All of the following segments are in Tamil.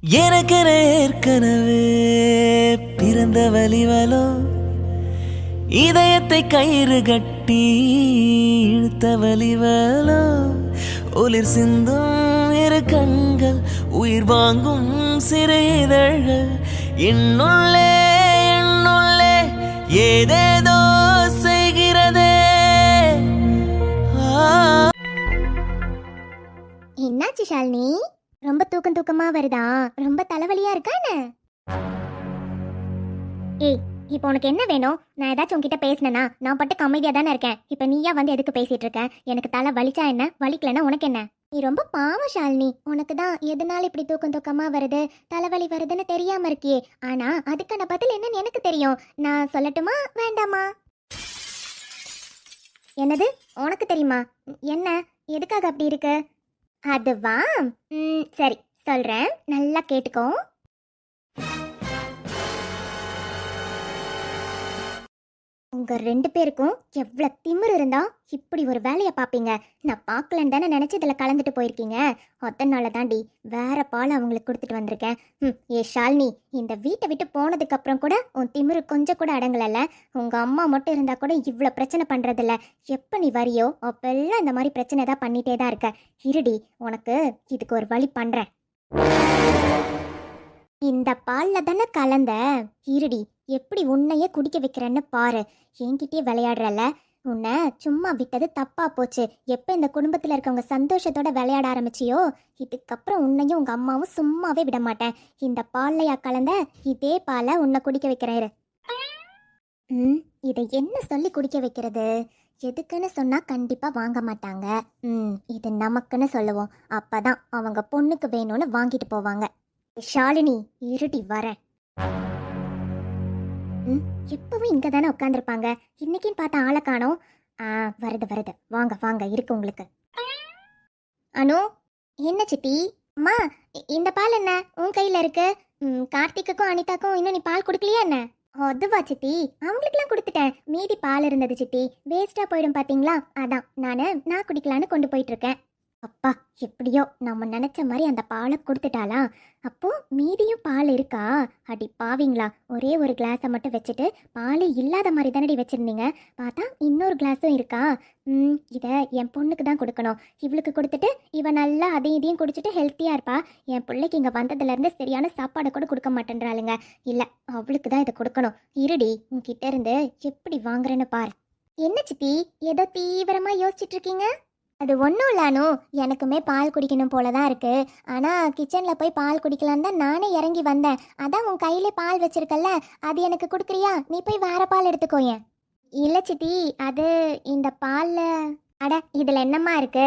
எனக்கென ஏற்கனவே பிறந்த வலிவலோ இதயத்தை கயிறு கட்டி இழுத்த வலிவலோ ஒளிர் சிந்தும் இரு கண்கள் உயிர் வாங்கும் சிறு இதழ்கள் என்னுள்ளே என்னுள்ளே ஏதேதோ செய்கிறதே. என்னாச்சு ஷாலினி? ரொம்ப தூக்கமா வருதா? ரொம்ப தலைவலியா இருக்கா என்ன? ஏய், இப்போ உனக்கு என்ன வேணும்? நான் ஏதாச்சும் உன்கிட்ட பேசினேனா? நான் பட்டு அமைதியா தானே இருக்கேன். இப்போ நீயா வந்து எதுக்கு பேசிட்டு இருக்க? எனக்கு தலை வலிச்சா என்ன, வலிக்கலன்னா உனக்கு என்ன? நீ ரொம்ப பாவம் ஷாலினி. உனக்கு தான் எதனால இப்படி தூக்கமா வருது, தலைவலி வருதுன்னு தெரியாம இருக்கியே. ஆனா அதுக்கான பதில் என்னன்னு எனக்கு தெரியும். நான் சொல்லட்டுமா வேண்டாமா? என்னது உனக்கு தெரியுமா? என்ன, எதுக்காக அப்படி இருக்கு? அதுவா? சரி சொல்றேன், நல்லா கேட்டுக்கோ. உங்க 2 பேருக்கும் எவ்வளவு திமிரு இருந்தா இப்படி ஒரு வேலையை பார்ப்பீங்க? நான் பார்க்கலன்னு தானே நினைச்சு இதுல கலந்துட்டு போயிருக்கீங்க. அதனால தாண்டி வேற பால் அவங்களுக்கு கொடுத்துட்டு வந்திருக்கேன். ஏ ஷாலினி, இந்த வீட்டை விட்டு போனதுக்கு அப்புறம் கூட உன் திமிரு கொஞ்சம் கூட அடங்கலல்ல. உங்க அம்மா மட்டும் இருந்தா கூட இவ்வளவு பிரச்சனை பண்றதில்ல. எப்ப நீ வரியோ அப்பெல்லாம் இந்த மாதிரி பிரச்சனை தான் பண்ணிட்டே தான் இருக்க. இருடி, உனக்கு இதுக்கு ஒரு வழி பண்றேன். இந்த பால்ல தானே கலந்த. இருடி, எப்படி உன்னையே குடிக்க வைக்கிறேன்னு பாரு. என்கிட்டயே விளையாடுறல. உன்னை சும்மா விட்டது தப்பா போச்சு. எப்போ இந்த குடும்பத்தில் இருக்கவங்க சந்தோஷத்தோட விளையாட ஆரம்பிச்சியோ, இதுக்கப்புறம் உன்னையும் உங்க அம்மாவும் சும்மாவே விட மாட்டேன். இந்த பால்லையா கலந்த? இதே பாலை உன்னை குடிக்க வைக்கிறேன். இதை என்ன சொல்லி குடிக்க வைக்கிறது? எதுக்குன்னு சொன்னா கண்டிப்பா வாங்க மாட்டாங்க. இது நமக்குன்னு சொல்லுவோம். அப்பதான் அவங்க பொண்ணுக்கு வேணும்னு வாங்கிட்டு போவாங்க. ஷாலினி, இருடி வரேன். எப்பவும் இங்க தானே உட்காந்துருப்பாங்க. இன்னைக்குன்னு பார்த்தா ஆளை காணோம். வருது வருது, வாங்க வாங்க, இருக்கு உங்களுக்கு. அனு, என்ன சித்தி? அம்மா, இந்த பால் என்ன உன் கையில இருக்கு? கார்த்திக்குக்கும் அனிதாக்கும் இன்னும் நீ பால் குடுக்கலையா என்ன? அதுவா சித்தி, அவங்களுக்குலாம் கொடுத்துட்டேன். மீதி பால் இருந்தது சித்தி, வேஸ்டா போயிடும் பாத்தீங்களா? அதான் நான் குடிக்கலான்னு கொண்டு போயிட்டு இருக்கேன். அப்பா, எப்படியோ நம்ம நினைச்ச மாதிரி அந்த பாலை கொடுத்துட்டாளா? அப்போ மீதியும் பால் இருக்கா? அடி பாவீங்களா, ஒரே ஒரு கிளாஸை மட்டும் வச்சுட்டு பால் இல்லாத மாதிரி தானடி வச்சிருந்தீங்க. பார்த்தா இன்னொரு கிளாஸும் இருக்கா? இதை என் பொண்ணுக்கு தான் கொடுக்கணும். இவளுக்கு கொடுத்துட்டு இவன் நல்லா அதையும் இதையும் குடிச்சிட்டு ஹெல்த்தியாக இருப்பா. என் பிள்ளைக்கு இங்கே வந்ததுலேருந்து சரியான சாப்பாடை கூட கொடுக்க மாட்டேன்றாளுங்க. இல்லை, அவளுக்கு தான் இதை கொடுக்கணும். இருடி, உன்கிட்ட இருந்து எப்படி வாங்குறேன்னு பாரு. என்ன சித்தி, ஏதோ தீவிரமாக யோசிச்சுட்டு இருக்கீங்க? அது ஒன்றும் இல்லானோ, எனக்குமே பால் குடிக்கணும் போல தான் இருக்கு. ஆனால் கிச்சனில் போய் பால் குடிக்கலான்னு தான் நானே இறங்கி வந்தேன். அதான் உன் கையிலே பால் வச்சிருக்கல்ல, அது எனக்கு கொடுக்குறியா? நீ போய் வேற பால் எடுத்துக்கோயேன். இல்லை சித்தி, அது இந்த பாலில் அட இதில் என்னம்மா இருக்கு?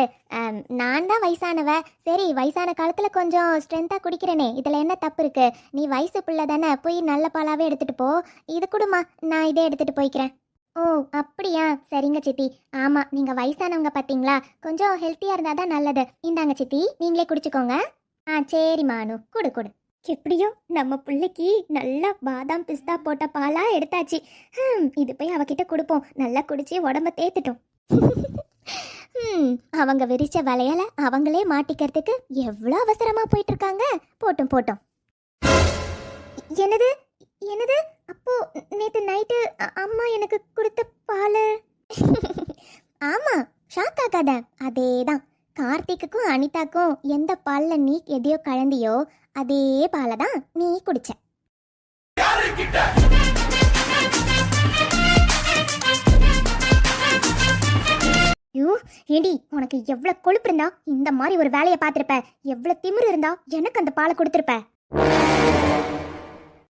நான் தான் வயசானவ. சரி, வயசான காலத்தில் கொஞ்சம் ஸ்ட்ரென்த்தாக குடிக்கிறேனே, இதில் என்ன தப்பு இருக்கு? நீ வயசு பிள்ளை தானே, போய் நல்ல பாலாகவே எடுத்துகிட்டு போ. இது கொடுமா, நான் இதே எடுத்துகிட்டு போய்க்கிறேன். ஓ அப்படியா, சரிங்க சித்தி. ஆமாம், நீங்கள் வயசானவங்க பார்த்தீங்களா, கொஞ்சம் ஹெல்த்தியாக இருந்தால் தான் நல்லது. இந்தாங்க சித்தி, நீங்களே குடிச்சுக்கோங்க. சரி மானு, கொடு கொடு. எப்படியோ நம்ம பிள்ளைக்கு நல்லா பாதாம் பிஸ்தா போட்ட பாலாக எடுத்தாச்சு. இது போய் அவகிட்ட கொடுப்போம். நல்லா குடிச்சு உடம்ப தேத்துட்டோம். அவங்க விரிச்ச வலையால அவங்களே மாட்டிக்கிறதுக்கு எவ்வளோ அவசரமாக போயிட்டு இருக்காங்க. போட்டும் போட்டோம். என்னது என்னது? அப்போ நேத்து நைட்டு அம்மா எனக்கு கொடுத்த பால்? ஆமா, ஷாக் ஆகாத. அதேதான். கார்த்திக்குக்கும் அனிதாக்கும் எந்த பால்ல நீ எதையோ கலந்தியோ அதே பாலை தான் நீ குடிச்ச. ஐயோ ஏடி, உனக்கு எவ்வளவு கொழுப்பு இருந்தா இந்த மாதிரி ஒரு வேலையை பார்த்திருப்ப? எவ்வளவு திமிரு இருந்தா எனக்கு அந்த பாலை கொடுத்திருப்ப?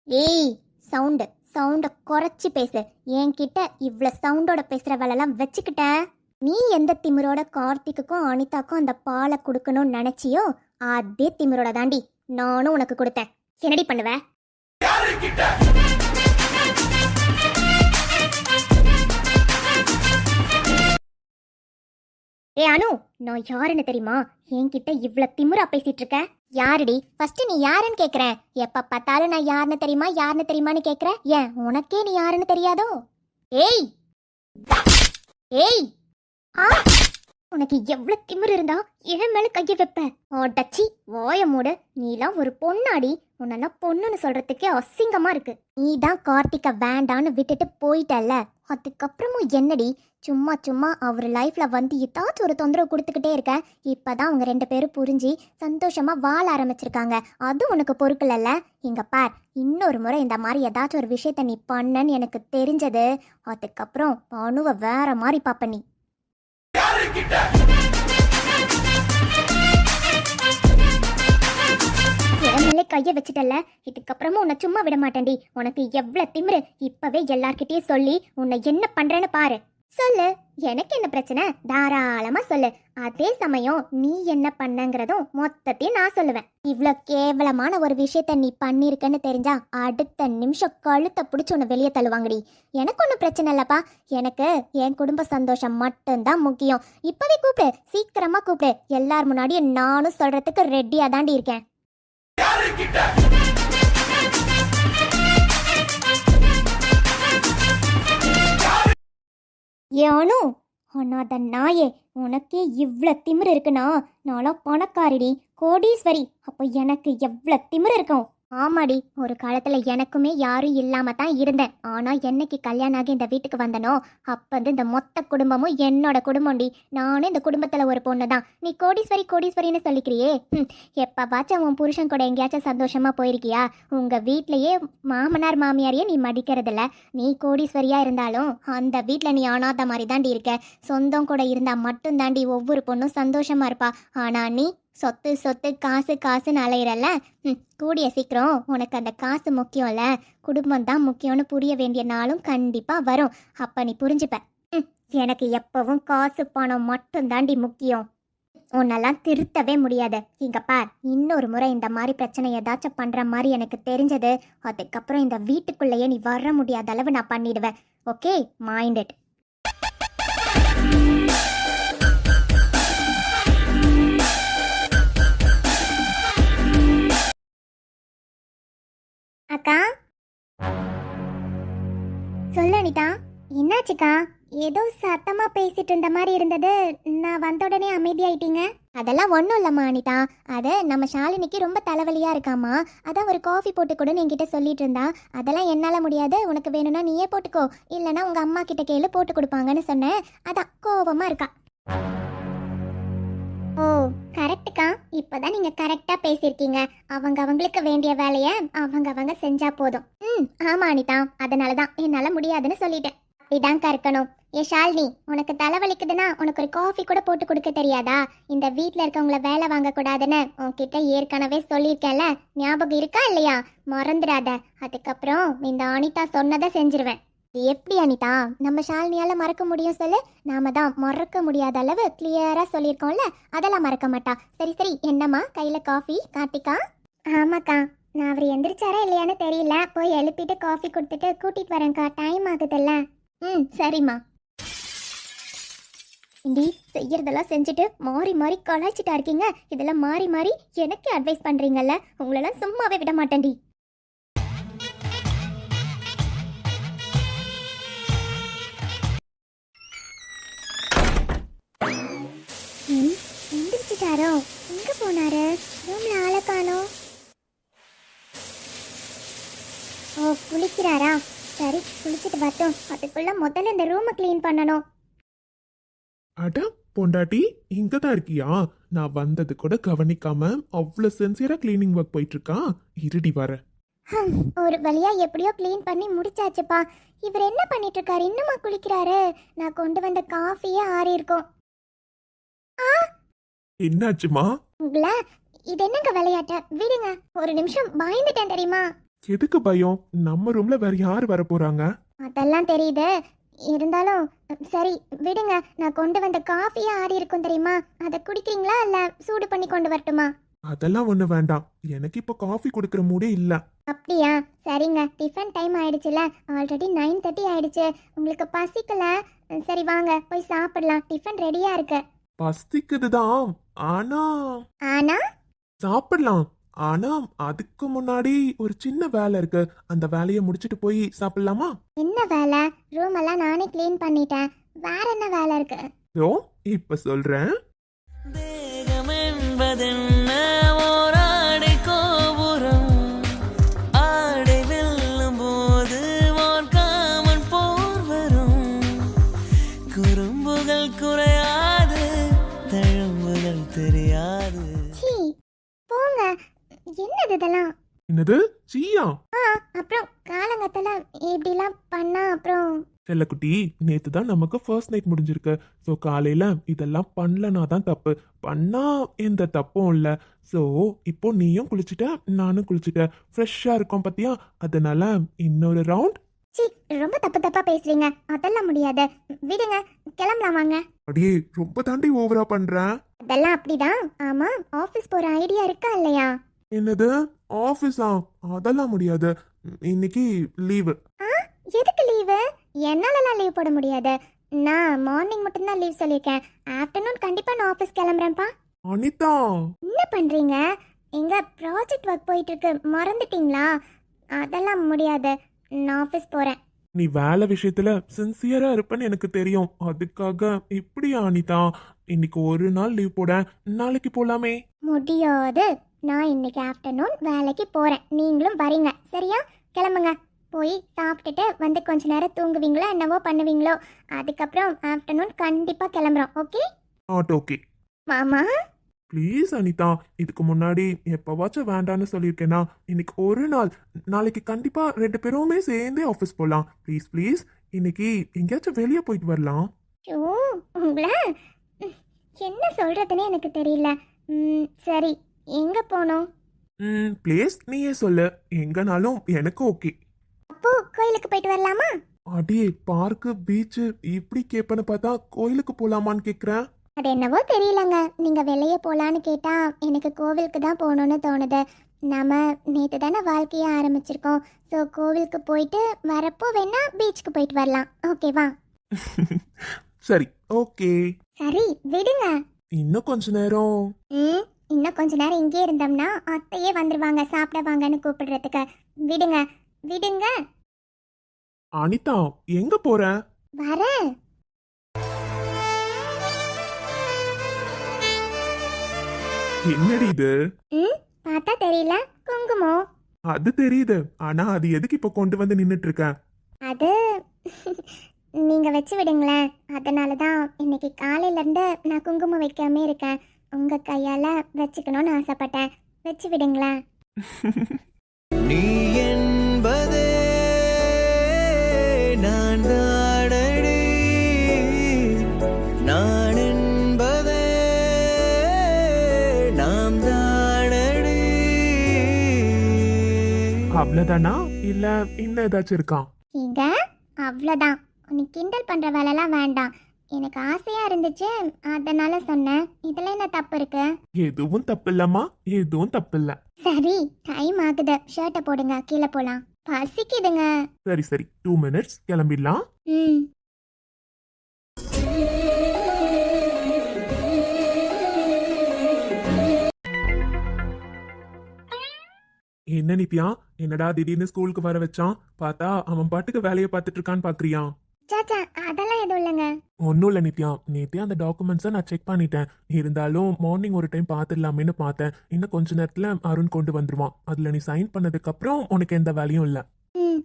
ஏய், சவுண்டை குறைச்சி பேசு. என்கிட்ட இவ்வளோ சவுண்டோட பேசுகிற வேலைலாம் வச்சுக்கிட்ட. நீ எந்த திமிரோட கார்த்திக்குக்கும் அனிதாக்கும் அந்த பாலை கொடுக்கணும்னு நினச்சியோ அதே திமிரோட தாண்டி நானும் உனக்கு கொடுத்தேன். என்னடி பண்ணுவ? ஏ அனு, நான் யாருன்னு தெரியுமா? என்கிட்ட இவ்வளவு திமிரா பேசிட்டு இருக்க? யாருடி? ஃபர்ஸ்ட் நீ யாருன்னு கேக்குறேன். எப்ப பார்த்தாலும் நான் யாருன்னு தெரியுமான்னு கேக்குற. ஏன் உனக்கே நீ யாருன்னு தெரியாதோ? ஏய் ஏய், உனக்கு எவ்வளவு திமிரு இருந்தா என் மேல கைய வைப்ப? ஓடச்சி வாய மூடு. நீலாம் ஒரு பொண்ணாடி. உன்னெல்லாம் பொண்ணுன்னு சொல்றதுக்கே அசிங்கமா இருக்கு. நீ தான் கார்த்திகை வேண்டான்னு விட்டுட்டு போயிட்டல்ல, அதுக்கப்புறமும் என்னடி சும்மா சும்மா அவர் லைஃப்ல வந்து ஏதாச்சும் ஒரு தொந்தரவு கொடுத்துக்கிட்டே இருக்க. இப்பதான் அவங்க 2 பேரும் புரிஞ்சு சந்தோஷமா வாழ ஆரம்பிச்சிருக்காங்க. அது உனக்கு பொறுக்கலல்ல. இங்க பார், இன்னொரு முறை இந்த மாதிரி ஏதாச்சும் ஒரு விஷயத்த நீ பண்ணன்னு எனக்கு தெரிஞ்சது, அதுக்கப்புறம் அணுவை வேற மாதிரி பாப்ப நீ. என் மேலே கைய வச்சுட்டல, இதுக்கப்புறமும் உன்னை சும்மா விட மாட்டேன்டி. உனக்கு எவ்வளவு திமிரு. இப்பவே எல்லார்கிட்டயும் சொல்லி உன்னை என்ன பண்றேன்னு பாரு. சொல்லு, எனக்கு என்ன பிரச்சனை? தாராளமா சொல்லு. அதே சமயம் நீ என்ன பண்ணங்கிறதும் மொத்தத்தையும் நான் சொல்லுவேன். இவ்ளோ கேவலமான ஒரு விஷயத்த நீ பண்ணிருக்கன்னு தெரிஞ்சா அடுத்த நிமிஷம் கழுத்தை பிடிச்சி உன்னை வெளியே தள்ளுவாங்கடி. எனக்கு ஒன்றும் பிரச்சனை இல்லப்பா. எனக்கு என் குடும்ப சந்தோஷம் மட்டும்தான் முக்கியம். இப்பவே கூப்பிடு, சீக்கிரமா கூப்பிடு. எல்லார் முன்னாடியும் நானும் சொல்றதுக்கு ரெடியா தாண்டி இருக்கேன். ஏனு அண்ணாத நாயே, உனக்கே இவ்வளோ திமிரு இருக்குன்னா நான்லாம் பணக்காரிடி, கோடீஸ்வரி. அப்போ எனக்கு எவ்வளோ திமிரு இருக்கும்? ஆமாடி, ஒரு காலத்துல எனக்குமே யாரும் இல்லாம தான் இருந்தேன். ஆனா என்னைக்கு கல்யாணம் ஆகி இந்த வீட்டுக்கு வந்தனோ அப்ப வந்து இந்த மொத்த குடும்பமும் என்னோட குடும்பம்டி. நானும் இந்த குடும்பத்துல ஒரு பொண்ணு தான். நீ கோடீஸ்வரி கோடீஸ்வரின்னு சொல்லிக்கிறியே, எப்பவாச்சும் உன் புருஷன் கூட எங்கேயாச்சும் சந்தோஷமா போயிருக்கியா? உங்க வீட்லயே மாமனார் மாமியாரையே நீ மதிக்கிறதில்ல. நீ கோடீஸ்வரியா இருந்தாலும் அந்த வீட்டுல நீ அனாத மாதிரி தாண்டி இருக்க. சொந்தம் கூட இருந்தா மட்டும் தாண்டி ஒவ்வொரு பொண்ணும் சந்தோஷமா இருப்பா. ஆனா நீ சொத்து சொத்து காசு காசுன்னு அலையிறல்ல. கூடிய சீக்கிரம் உனக்கு அந்த காசு முக்கியம்ல, குடும்பம் தான் முக்கியம்னு புரிய வேண்டிய நாளும் கண்டிப்பா வரும். அப்ப நீ புரிஞ்சுப்ப. எனக்கு எப்பவும் காசு பணம் மட்டும் தாண்டி முக்கியம். உன்னெல்லாம் திருத்தவே முடியாது. இங்க பார், இன்னொரு முறை இந்த மாதிரி பிரச்சனை ஏதாச்சும் பண்ற மாதிரி எனக்கு தெரிஞ்சது, அதுக்கப்புறம் இந்த வீட்டுக்குள்ளேயே நீ வர முடியாத அளவு நான் பண்ணிடுவேன். Okay, mind it. அக்கா, சொல்லு அனிதா. என்னாச்சுக்கா? ஏதோ சத்தமா பேசிட்டு இருந்த மாதிரி இருந்தது. நான் வந்த உடனே அமைதியாயிட்டீங்க. அதெல்லாம் ஒன்றும் இல்லம்மா அனிதா. அது நம்ம ஷாலினிக்கு ரொம்ப தலைவலியா இருக்காமா. அதான் ஒரு காஃபி போட்டுக்கூடன்னு என்கிட்ட சொல்லிட்டு இருந்தா. அதெல்லாம் என்னால் முடியாது, உனக்கு வேணும்னா நீயே போட்டுக்கோ, இல்லைன்னா உங்க அம்மா கிட்ட கேளு போட்டு கொடுப்பாங்கன்னு சொன்னேன். அதான் கோவமா இருக்கா. ஓ, கரெக்டுக்கா. இப்பதான் நீங்க கரெக்டா பேசியிருக்கீங்க. அவங்களுக்கு வேண்டிய வேலையை அவங்க செஞ்சா போதும். ஆமா அனிதா, அதனாலதான் என்னால முடியாதுன்னு சொல்லிட்டேன். அப்படிதான்க்கா இருக்கணும். ஏ ஷாலினி, உனக்கு தலைவலிக்குதுன்னா உனக்கு ஒரு காஃபி கூட போட்டு கொடுக்க தெரியாதா? இந்த வீட்டில் இருக்கவங்கள வேலை வாங்க கூடாதுன்னு உன்கிட்ட ஏற்கனவே சொல்லியிருக்கேன்ல, ஞாபகம் இருக்கா இல்லையா? மறந்துடாத. அதுக்கப்புறம் இந்த அனிதா சொன்னதை செஞ்சிருவேன். எப்படி அனிதா நம்ம ஷாலினியால மறக்க முடியும் சொல்லு? நாம தான் மறக்க முடியாத அளவு கிளியரா சொல்லியிருக்கோம்ல, அதெல்லாம் மறக்க மாட்டா. சரி சரி, என்னம்மா கையில காஃபி? கார்த்திகா? ஆமாக்கா, நான் அவர் எந்திரிச்சாரா இல்லையான்னு தெரியல. போய் எழுப்பிட்டு காஃபி கொடுத்துட்டு கூட்டிட்டு வரேன்க்கா, டைம் ஆகுதுல்ல. சரிம்மா. இண்டி செய்யறதெல்லாம் செஞ்சுட்டு மாறி மாறி கலாய்ச்சிட்டா இருக்கீங்க. இதெல்லாம் மாறி மாறி எனக்கு அட்வைஸ் பண்றீங்கல்ல, உங்களெல்லாம் சும்மாவே விட மாட்டேன்டி. எந்திரிச்சிட்டாரோ? எங்க போனாரு? ரூம்ல ஆளை காணோம். ஓ, குளிக்கிறாரா? சரி, குளிச்சுட்டு வரட்டும். அதுக்குள்ள முதல்ல இந்த ரூமை க்ளீன் பண்ணணும். அட பொண்டாட்டி, இங்க தான் இருக்கியா? நான் வந்தது கூட கவனிக்காம அவ்வளவு சின்சியரா கிளீனிங் ஒர்க் போயிட்டு இருக்கா? இருடி வர. ஒரு வழியா எப்படியோ க்ளீன் பண்ணி முடிச்சாச்சுப்பா. இவர் என்ன பண்ணிட்டு இருக்காரு? இன்னுமா குளிக்கிறாரு? நான் கொண்டு வந்த காஃபியே ஆறி இருக்கும். என்னாச்சுமா? உங்கள இது என்னங்க விளையாட்ட? விடுங்க. ஒரு நிமிஷம் பயந்துட்டேன் தெரியுமா? எதுக்கு பயம்? நம்ம ரூம்ல வேற யாரு வர போறாங்க? அதெல்லாம் தெரியுது, இருந்தாலும் சரி விடுங்க. நான் கொண்டு வந்த காஃபியே ஆறி இருக்கும் தெரியுமா? அதை குடிக்கிறீங்களா இல்ல சூடு பண்ணி கொண்டு வரட்டுமா? அதெல்லாம் ஒண்ணு வேண்டாம், எனக்கு இப்ப காஃபி குடுக்கற மூடே இல்ல. அப்படியா? சரிங்க, டிஃபன் டைம் ஆயிடுச்சுல, ஆல்ரெடி 9:30 ஆயிடுச்சு. உங்களுக்கு பசிக்கல? சரி வாங்க போய் சாப்பிடலாம், டிஃபன் ரெடியா இருக்கு. பசிக்குதுதான், ஆனா ஆனா சாப்பிடலாம். ஆனா அதுக்கு முன்னாடி ஒரு சின்ன வேலை இருக்கு, அந்த வேலையை முடிச்சிட்டு போய் சாப்பிடலாமா? என்ன வேலை? ரூம் எல்லாம் நானே க்ளீன் பண்ணிட்டேன். வேற என்ன வேலை இருக்கு? ஓ, இப்ப சொல்றேன். தேகம் என்பதென்ன ஓராடை கோபுரம், ஆடை வெல்லும் போது வான்காமன் போர் வரும். குறும்புகள் குறையாது, தழும்புகள் தெரியாது. சீ போங்க, என்னது இதெல்லாம்? என்னது சீயா? அப்புறம் காலங்கத்துல இப்படிலாம் பண்ணா அப்புறம் செல்லக்குட்டி, நேத்து தான் நமக்கு ஃபர்ஸ்ட் நைட் முடிஞ்சிருக்கு. ஸோ காலையில இதெல்லாம் பண்ணலனா தான் தப்பு, பண்ணா எந்த தப்பும் இல்லை. ஸோ இப்போ நீயும் குளிச்சுட்ட, நானும் குளிச்சுட்டேன், ஃப்ரெஷ்ஷாக இருக்கோம் பார்த்தியா? அதனால இன்னொரு ரவுண்ட். சீ ரொம்ப தப்பு தப்பா பேசுறீங்க, அதெல்லாம் முடியாது. விடுங்க, கிளம்பலாம் வாங்க. அடியே ரொம்ப தாண்டி ஓவரா பண்றேன். அதெல்லாம் அப்படிதான். ஆமா, ஆபீஸ் போற ஐடியா இருக்கா இல்லையா? என்னது ஆஃபீஸா? அதெல்லாம் முடியாது, இன்னைக்கு லீவு. எதுக்கு லீவு? என்னாலலாம் லீவ் போட முடியாது. நான் மார்னிங் மட்டும்தான் லீவ் சொல்லியிருக்கேன். ஆஃப்டர்நூன் கண்டிப்பா நான் ஆஃபீஸ் கிளம்புறேன்ப்பா. அனிதா, என்ன பண்றீங்க? எங்க ப்ராஜெக்ட் ஒர்க் போயிட்டு இருக்கு, மறந்துட்டீங்களா? அதெல்லாம் முடியாது, நான் ஆஃபீஸ் போறேன். நீ வேலை விஷயத்துல சின்சியரா இருப்பேன்னு எனக்கு தெரியும். அதுக்காக இப்படியா அனிதா? இன்னைக்கு ஒரு நாள் லீவ் போட, நாளைக்கு போலாமே. முடியாது, நான் இன்னைக்கு ஆஃப்டர்நூன் வேலைக்கு போறேன். நீங்களும் வரீங்க, சரியா? கிளம்புங்க. போய் சாப்பிட்டுட்டு வந்து கொஞ்ச நேரம் தூங்குவீங்களோ என்னவோ பண்ணுவீங்களோ. அதுக்கப்புறம் ஆஃப்டர்நூன் கண்டிப்பா கிளம்புறோம். Okay not okay. மாமா? ப்ளீஸ் அனிதா, இதுக்கு முன்னாடி எப்பவாச்சும் வேண்டான்னு சொல்லியிருக்கேனா? இன்னைக்கு ஒரு நாள், நாளைக்கு கண்டிப்பா 2 பேருமே சேர்ந்தே ஆஃபீஸ் போகலாம். ப்ளீஸ் ப்ளீஸ், இன்னைக்கு எங்கேயாச்சும் வெளியே போயிட்டு வரலாம். ஐயோ, உங்களை என்ன சொல்றதுன்னு எனக்கு தெரியல. சரி, எங்க போனோம்? ப்ளீஸ் நீயே சொல்லு, எங்கனாலும் எனக்கு ஓகே. அப்போ கோயிலுக்கு போயிட்டு வரலாமா? அடியே, பார்க்கு பீச்சு இப்படி கேட்பேன்னு பார்த்தா கோயிலுக்கு போலாமான்னு கேட்குறேன். அது என்னவோ தெரியலங்க, நீங்க வெளியே போலான்னு கேட்டா எனக்கு கோவிலுக்கு தான் போகணும்னு தோணுது. நாம நேற்று தானே வாழ்க்கையை ஆரம்பிச்சிருக்கோம். ஸோ கோவிலுக்கு போயிட்டு வரப்போ வேணா பீச்சுக்கு போயிட்டு வரலாம். ஓகேவா? சரி ஓகே. சரி விடுங்க. இன்னும் கொஞ்ச நேரம். இன்னும் கொஞ்ச நேரம் இங்கே இருந்தோம்னா அத்தையே வந்துருவாங்க சாப்பிட வாங்கன்னு கூப்பிடுறதுக்கு. விடுங்க விடுங்க. அனிதா, எங்க போற? வரேன். என்னடி இது? பார்த்தா தெரியல, குங்குமம். அது தெரியுது, ஆனா அது எதுக்கு இப்ப கொண்டு வந்து நின்னுட்டு இருக்க? அது நீங்க வச்சு விடுங்களேன். அதனால தான் இன்னைக்கு காலையில இருந்து நான் குங்குமம் வைக்காம இருக்கேன். உங்க கையால வச்சுக்கணும்னு ஆசைப்பட்டேன். வச்சு விடுங்களேன். நீ என்பதே நான் தானடி, நான் என்பதே நாம் தானடி. அவ்வளவுதானா இல்ல இன்னும் ஏதாச்சும் இருக்கா? இங்க அவ்வளோதான். நீ கிண்டல் பண்ற வேலைலாம் வேண்டாம். எனக்கு ஆசையா இருந்துச்சு, அதனால சொன்னேன். இதுல என்ன தப்பு இருக்கு? எதுவும் தப்பு இல்லம்மா, எதுவும் தப்பு இல்ல. சரி, டைம் ஆகுது, ஷர்ட்டை போடுங்க, கீழே போலாம். பசிக்குதுங்க. சரி சரி, 2 minutes கிளம்பிடலாம். ம். என்ன நித்யா, என்னடா திடீர்னு ஸ்கூலுக்கு வர வச்சான்? பார்த்தா அவன் பாட்டுக்கு வேலையை பார்த்துட்டு இருக்கான்னு பாக்குறியா? சாச்சா, அதெல்லாம் எதுவும் இல்லைங்க. ஒன்றும் இல்லை நித்யா, நேற்றே அந்த டாக்குமெண்ட்ஸை நான் செக் பண்ணிட்டேன். இருந்தாலும் மார்னிங் ஒரு டைம் பார்த்துடலாமேன்னு பார்த்தேன். இன்னும் கொஞ்ச நேரத்தில் அருண் கொண்டு வந்துடுவான். அதில் நீ சைன் பண்ணதுக்கப்புறம் உனக்கு எந்த வேலையும் இல்லை. ம்.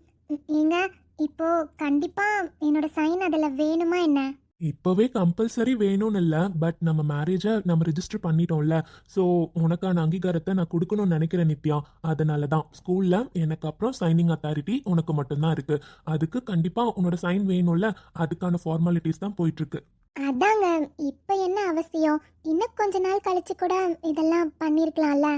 ஏங்க, இப்போ கண்டிப்பா என்னோட சைன் அதுல வேணுமா என்ன? இப்போவே கம்பல்சரி வேணும்னு இல்லை, பட் நம்ம மேரேஜை நம்ம ரிஜிஸ்டர் பண்ணிட்டோம்ல. ஸோ உனக்கான அங்கீகாரத்தை நான் கொடுக்கணும்னு நினைக்கிறேன் நித்யா. அதனால தான் ஸ்கூலில் எனக்கு அப்புறம் சைனிங் அத்தாரிட்டி உனக்கு மட்டும்தான் இருக்கு. அதுக்கு கண்டிப்பாக உன்னோட சைன் வேணும்ல, அதுக்கான ஃபார்மாலிட்டிஸ் தான் போயிட்டு இருக்கு. அதாங்க, இப்போ என்ன அவசியம்? இன்னும் கொஞ்ச நாள் கழிச்சு கூட இதெல்லாம் பண்ணிருக்கலாம்ல.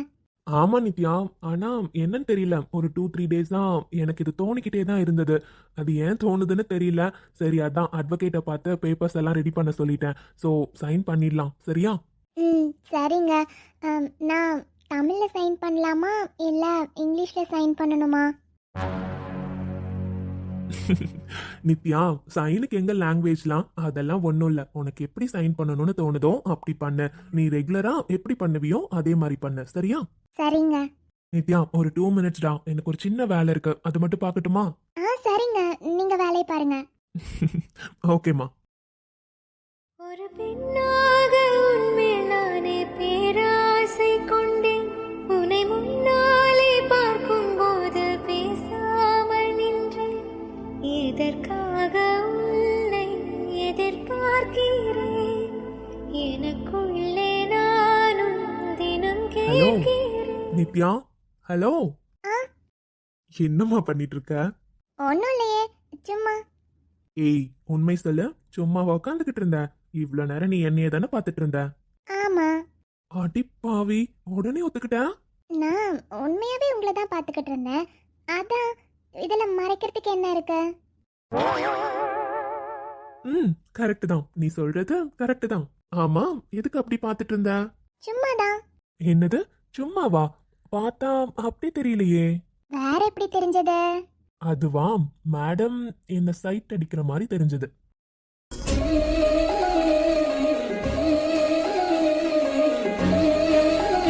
ஆமா நித்யா, ஆனா என்னன்னு தெரியல, ஒரு 2-3 days தான் எனக்கு இது தோணிக்கிட்டே தான் இருந்தது. அது ஏன் தோணுதுன்னு தெரியல. சரி, அதான் அட்வொகேட்டை பார்த்து பேப்பர்ஸ் எல்லாம் ரெடி பண்ண சொல்லிட்டேன். ஸோ சைன் பண்ணிடலாம், சரியா? சரிங்க. நான் தமிழ்ல சைன் பண்ணலாமா இல்ல இங்கிலீஷ்ல சைன் பண்ணணுமா? நித்யா, சைனுக்கு எங்க லாங்குவேஜ்லாம்? அதெல்லாம் ஒன்றும் இல்லை. உனக்கு எப்படி சைன் பண்ணணும்னு தோணுதோ அப்படி பண்ணு. நீ ரெகுலரா எப்படி பண்ணுவியோ அதே மாதிரி பண்ணு, சரியா? சரிங்க. நித்யா, ஒரு 2 minutes டா, எனக்கு ஒரு சின்ன வேலை இருக்கு, அது மட்டும் பார்க்கட்டுமா? சரிங்க, நீங்க வேலையை பாருங்க. ஓகேம்மா. ஒரு பெண்ணாக உன்மேல் நானே பேராசை கொண்டேன். உன்னை முன்னாலே பார்க்கும்போது பேசாமல் நின்றேன். எதற்காக உன்னை எதிர்பார்க்கிறேன்? எனக்குள்ளே நானும் தினம் ஹலோ கேட்கிறேன். நித்யா, ஹலோ. என்னம்மா பண்ணிட்டு இருக்க? ஒன்றும் இல்லையே, சும்மா. ஏய், உண்மை சொல்லு, சும்மாவா உட்காந்துக்கிட்டு இருந்த? இவ்ளோ நேரம் நீ என்னைய தானே பார்த்துட்டு இருந்த. ஆமா, அடி பாவி, உடனே ஒத்துக்கிட்ட? நான் உண்மையாவே உங்களை தான் பார்த்துக்கிட்டு இருந்தேன். அதான் இதில் மறைக்கிறதுக்கு என்ன இருக்கு? ம், கரெக்ட் தான், நீ சொல்றது கரெக்ட் தான். ஆமா, எதுக்கு அப்படி பார்த்துட்டு இருந்த? சும்மாதான். என்னது சும்மாவா? பார்த்தா அப்படி தெரியலையே. வேற எப்படி தெரிஞ்சது? அதுவா, மேடம் என்ன சைட் அடிக்கிற மாதிரி தெரிஞ்சது.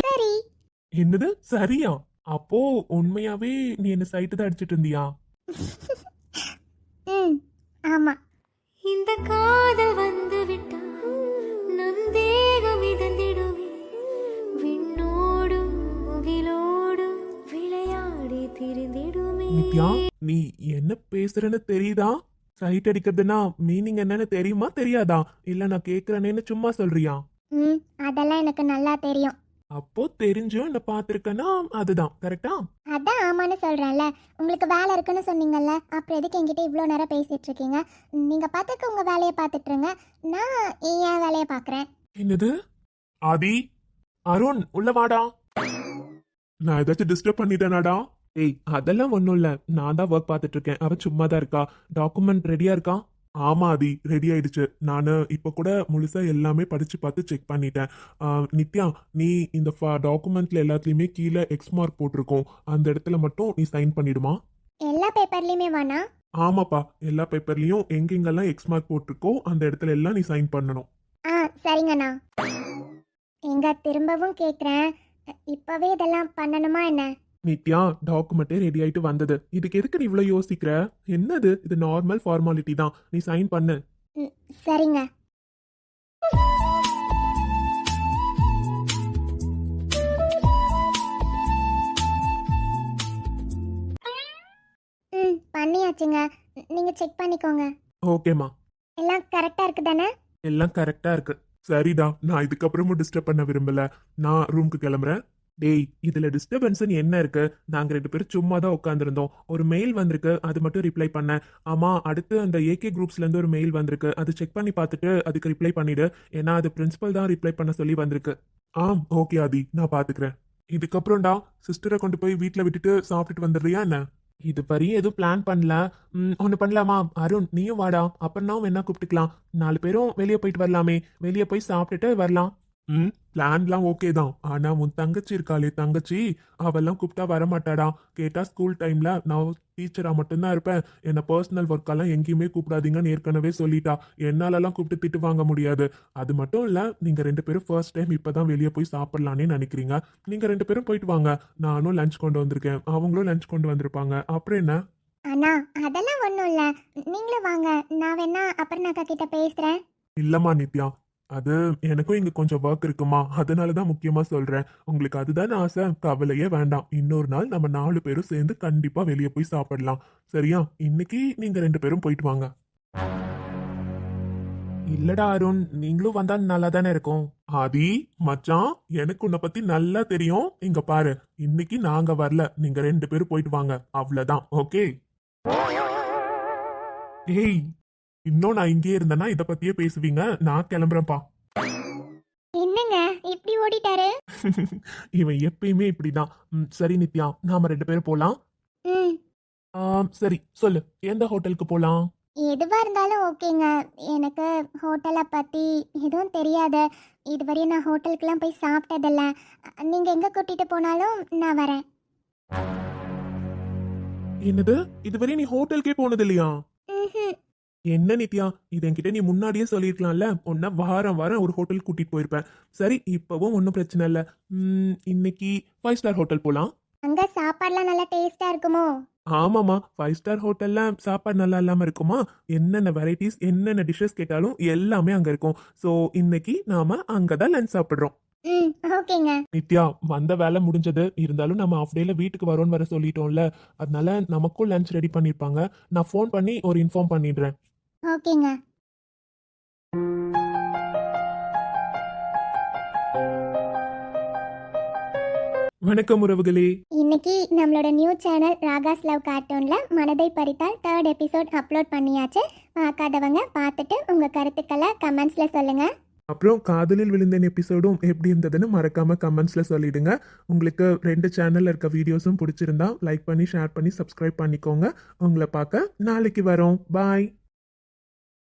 சரி. என்னது சரியா? அப்போ உண்மையாவே நீ என்ன சைட்டு தான் அடிச்சிட்டு இருந்தியா? ம், ஆமா. இந்த காதல் வந்து விட்டால் நம் தேகம் மிதந்திடுமே. விண்ணோடும் முகிலோடும் விளையாடி திரிந்திடுமே. நித்யா, நீ என்ன பேசுறன்னு தெரியுதா? சைட் அடிக்கிறதுனா மீனிங் என்னன்னு தெரியுமா தெரியாதா? இல்ல நான் கேக்குறேன்னு சும்மா சொல்றியா? ம், அதெல்லாம் எனக்கு நல்லா தெரியும். அப்போ தெரிஞ்சும் என்ன பார்த்திருக்கனா அதுதான் கரெக்டா? அதான் ஆமான்னு சொல்றேன்ல. உங்களுக்கு வேலை இருக்குன்னு சொன்னீங்கல்ல, அப்புறம் எதுக்கு என்கிட்ட இவ்வளோ நேரம் பேசிட்டு இருக்கீங்க? நீங்க பார்த்துக்க உங்க வேலையை பார்த்துட்டு இருங்க, நான் என் வேலையை பார்க்குறேன். என்னது? ஆதி, அருண் உள்ள வாடா. நான் ஏதாச்சும் டிஸ்டர்ப் பண்ணிட்டேனாடா? ஏய், அதெல்லாம் ஒன்றும் இல்லை, நான் தான் ஒர்க் பார்த்துட்டு இருக்கேன். அவ சும்மா தான் இருக்கா. டாக்குமெண்ட் ரெடியா இருக்கா? ஆமா ஆதி, ரெடி ஆயிடுச்சு. நான் இப்போ கூட முழுசா எல்லாமே படிச்சு பார்த்து செக் பண்ணிட்டேன். நித்யா, நீ இந்த டாக்குமெண்ட்ல எல்லாத்துலயுமே கீழே எக்ஸ் மார்க் போட்டிருக்கோம், அந்த இடத்துல மட்டும் நீ சைன் பண்ணிடுமா? எல்லா பேப்பர்லையுமே வேணா? ஆமாப்பா, எல்லா பேப்பர்லயும் எங்கெங்கெல்லாம் எக்ஸ் மார்க் போட்டிருக்கோ அந்த இடத்துல எல்லாம் நீ சைன் பண்ணணும். ஆ, சரிங்கண்ணா. எங்க திரும்பவும் கேட்குறேன், இப்பவே இதெல்லாம் பண்ணணுமா என்ன? நித்யா, டாக்குமெண்ட்டே ரெடி ஆயிட்டு வந்தது, இதுக்கு எதுக்கு நீ இவ்வளவு யோசிக்கிற? என்னது, இது நார்மல் ஃபார்மாலிட்டி தான், நீ சைன் பண்ணு. ம், சரிங்க. ம், பண்ணியாச்சுங்க. நீங்க செக் பண்ணிக்கோங்க. ஓகேம்மா, எல்லாம் கரெக்டா இருக்கு தானே? எல்லாம் கரெக்டா இருக்கு. சரிடா, நான் இதுக்கப்புறமும் டிஸ்டர்ப் பண்ண விரும்பல, நான் ரூமுக்கு கிளம்புறேன். டேய், இதுல டிஸ்டர்பன்ஸ் என்ன இருக்கு? நாங்க 2 பேரும் சும்மா தான் உட்காந்துருந்தோம். ஒரு மெயில் வந்திருக்கு, அது மட்டும் ரிப்ளை பண்ணேன். ஆமா, அடுத்து அந்த ஏகே குரூப்ஸ்ல இருந்து ஒரு மெயில் வந்திருக்கு, அது செக் பண்ணி பார்த்துட்டு அதுக்கு ரிப்ளை பண்ணிடு. ஏன்னா அது பிரின்சிபல் தான் ரிப்ளை பண்ண சொல்லி வந்திருக்கு. ஆம், ஓகே ஆதி, நான் பாத்துக்கிறேன். இதுக்கப்புறம்டா சிஸ்டரை கொண்டு போய் வீட்ல விட்டுட்டு சாப்பிட்டுட்டு வந்துடுறியா என்ன? இது வரையும் எதுவும் பிளான் பண்ணல. ஒன்று பண்ணலாமா? அருண், நீயும் வாடா, அப்புறம் என்ன கூப்பிட்டுக்கலாம். 4 பேரும் வெளியே போயிட்டு வரலாமே, வெளியே போய் சாப்பிட்டுட்டு வரலாம். பிளான்லாம் ஓகே தான். ஆனா உன் தங்கச்சி இருக்காளே தங்கச்சி, அவெல்லாம் கூப்பிட்டா வரமாட்டாடா. கேட்டா ஸ்கூல் டைம்ல நான் டீச்சரா மட்டும்தான் இருப்பேன், என்ன பர்சனல் ஒர்க்கெல்லாம் எங்கேயுமே கூப்பிடாதீங்கன்னு ஏற்கனவே சொல்லிட்டா. என்னாலலாம் கூப்பிட்டு திட்டு வாங்க முடியாது. அது மட்டும் இல்ல, நீங்க 2 பேரும் ஃபர்ஸ்ட் டைம் இப்பதான் வெளியே போய் சாப்பிடலான்னு நினைக்கிறீங்க. நீங்க 2 பேரும் போயிட்டு வாங்க. நானும் லஞ்ச் கொண்டு வந்திருக்கேன், அவங்களும் லஞ்ச் கொண்டு வந்திருப்பாங்க. அப்புறம் என்ன? அண்ணா, அதெல்லாம் ஒன்றும் இல்லை, நீங்களும் வாங்க. நான் வேணா அப்புறம் அக்கா கிட்ட பேசுறேன். இல்லம்மா நித்யா, அது எனக்கும் இங்க கொஞ்சம் ஒர்க் இருக்குமா, அதனாலதான் முக்கியமா சொல்றேன். உங்களுக்கு அதுதானே ஆசை, கவலையே வேண்டாம். இன்னொரு நாள் நம்ம 4 பேரும் சேர்ந்து கண்டிப்பா வெளியே போய் சாப்பிடலாம். சரியா? இன்னைக்கு நீங்க 2 பேரும் போயிட்டு வாங்க. இல்லடா அருண், நீங்களும் வந்தா நல்லா தானே இருக்கும். ஆதி மச்சான், எனக்கு உன்னை பத்தி நல்லா தெரியும். இங்க பாரு, இன்னைக்கு நாங்க வரல, நீங்க 2 பேரும் போயிட்டு வாங்க, அவ்வளவுதான். ஓகே? ஏய், இன்னும் நான் இங்கே இருந்தேன்னா இத பத்தியே பேசுவீங்க. நான் கிளம்புறேன்ப்பா. என்னங்க இப்படி ஓடிட்டாரு? இவன் எப்பயுமே இப்படிதான். சரி நித்யா, நாம 2 பேரும் போலாம். ம், சரி சொல்லு, எந்த ஹோட்டலுக்கு போலாம்? எதுவா இருந்தாலும் ஓகேங்க. எனக்கு ஹோட்டலை பத்தி எதுவும் தெரியாது. இதுவரையும் நான் ஹோட்டலுக்குலாம் போய் சாப்பிட்டதில்ல. நீங்க எங்க கூட்டிட்டு போனாலும் நான் வரேன். என்னது, இதுவரை நீ ஹோட்டலுக்கே போனது இல்லையா? ம்ஹும். என்ன நித்யா, இது என்கிட்ட நீ முன்னாடியே சொல்லிருக்கலாம்ல. உன்ன வாரம் வாரம் ஒரு ஹோட்டல் கூட்டிட்டு போயிருப்பேன். சரி, இப்பவும் ஒன்றும் பிரச்சனை இல்லை. இன்னைக்கு 5 ஸ்டார் ஹோட்டல் போலாம். அங்க சாப்பாடுலாம் நல்லா டேஸ்டா இருக்குமோ? ஆமாம்மா, 5 ஸ்டார் ஹோட்டல்ல சாப்பாடு நல்லா இல்லாம இருக்குமா? என்னென்ன வெரைட்டிஸ், என்னென்ன டிஷ்ஷஸ் கேட்டாலும் எல்லாமே அங்க இருக்கும். ஸோ இன்னைக்கு நாம அங்க தான் லஞ்ச் சாப்பிடுறோம். ம், ஓகேங்க. நித்யா, வந்த வேலை முடிஞ்சது. இருந்தாலும் நம்ம ஆஃப் டேல வீட்டுக்கு வரோன்னு வர சொல்லிட்டோம்ல. அதனால நமக்கும் லஞ்ச் ரெடி பண்ணிருப்பாங்க. நான் ஃபோன் பண்ணி ஒரு இன்ஃபார்ம் பண்ணிடுறேன். ஓகேங்க. வணக்கம் உறவுகளே. இன்னைக்கு நம்மளோட நியூ சேனல் ராகாஸ் லவ் கார்ட்டூன்ல மனதை பறித்தால் 3rd எபிசோட் அப்லோட் பண்ணியாச்சு. பார்க்காதவங்க பார்த்துட்டு உங்க கருத்துக்களை கமெண்ட்ஸ்ல சொல்லுங்க. அப்புறம் காதலில் விழுந்தேன் எபிசோடும் எப்படி இருந்ததுன்னு மறக்காம கமெண்ட்ஸ்ல சொல்லிடுங்க. உங்களுக்கு 2 சேனல்ல இருக்க வீடியோஸும் பிடிச்சிருந்தா லைக் பண்ணி ஷேர் பண்ணி சப்ஸ்கிரைப் பண்ணிக்கோங்க. உங்களை பார்க்க நாளைக்கு வரோம். பாய்.